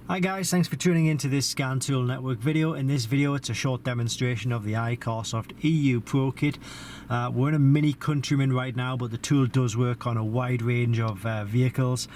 Hi guys, thanks for tuning into this Scan Tool Network video. In this video it's a short demonstration of the iCarsoft EU Pro Kit. We're in a mini Countryman right now, but the tool does work on a wide range of vehicles.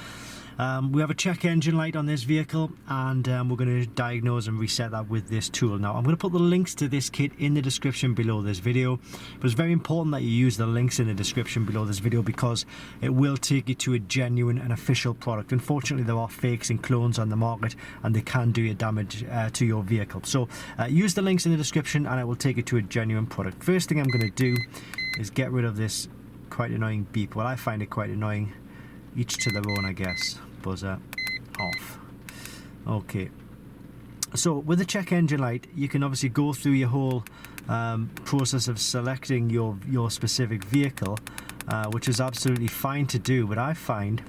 We have a check engine light on this vehicle, and we're going to diagnose and reset that with this tool. Now I'm going to put the links to this kit in the description below this video. But it's very important that you use the links in the description below this video because it will take you to a genuine and official product. Unfortunately there are fakes and clones on the market and they can do you damage to your vehicle. So use the links in the description and it will take you to a genuine product. First thing I'm going to do is get rid of this quite annoying beep. Well, I find it quite annoying. Each to their own, I guess. Buzzer off. Okay, so with the check engine light you can obviously go through your whole process of selecting your specific vehicle, which is absolutely fine to do, but I find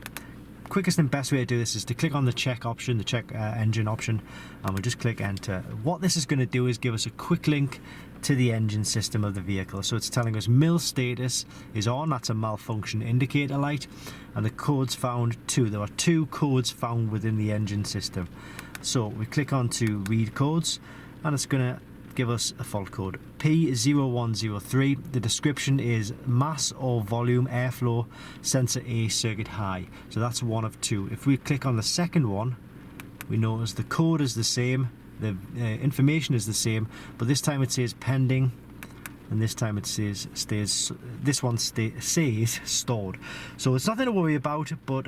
quickest and best way to do this is to click on the check option, the check engine option, and we'll just click enter. What this is going to do is give us a quick link to the engine system of the vehicle. So it's telling us mil status is on, that's a malfunction indicator light, and the codes found there are two codes found within the engine system. So we click on to read codes and it's going to give us a fault code P0103. The description is mass or volume airflow sensor A circuit high. So that's one of two. If we click on the second one, we notice the code is the same, the information is the same, but this time it says pending, and this time it says says stored. So it's nothing to worry about, but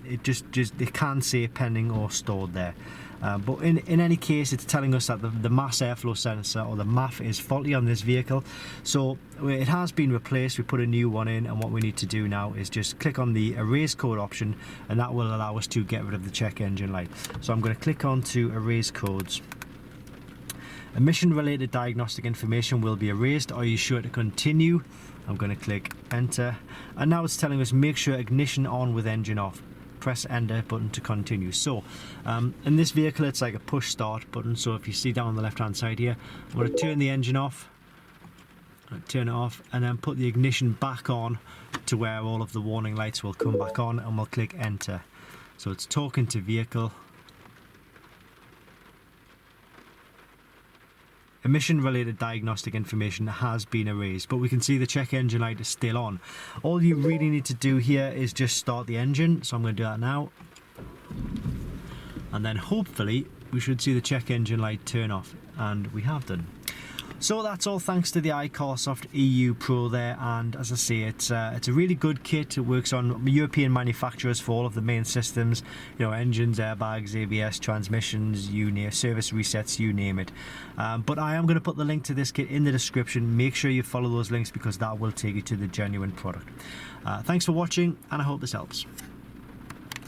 it can say pending or stored there. But in any case, it's telling us that the mass airflow sensor, or the MAF, is faulty on this vehicle. So it has been replaced. We put a new one in, and what we need to do now is just click on the erase code option, and that will allow us to get rid of the check engine light. So I'm going to click on to erase codes. Emission related diagnostic information will be erased. Are you sure to continue? I'm going to click enter, and now it's telling us make sure ignition on with engine off. Press enter button to continue. So in this vehicle it's like a push start button, so if you see down on the left hand side here, I'm going to turn the engine off, turn it off, and then put the ignition back on to where all of the warning lights will come back on, and we'll click enter. So it's talking to vehicle. Emission related diagnostic information has been erased, but we can see the check engine light is still on. All you really need to do here is just start the engine, so I'm going to do that now, and then hopefully we should see the check engine light turn off, and we have done. So that's all thanks to the iCarsoft EU Pro there, and as I say, it's a really good kit. It works on European manufacturers for all of the main systems, you know, engines, airbags, ABS, transmissions, you name, service resets, you name it. But I am going to put the link to this kit in the description. Make sure you follow those links because that will take you to the genuine product. Thanks for watching, and I hope this helps.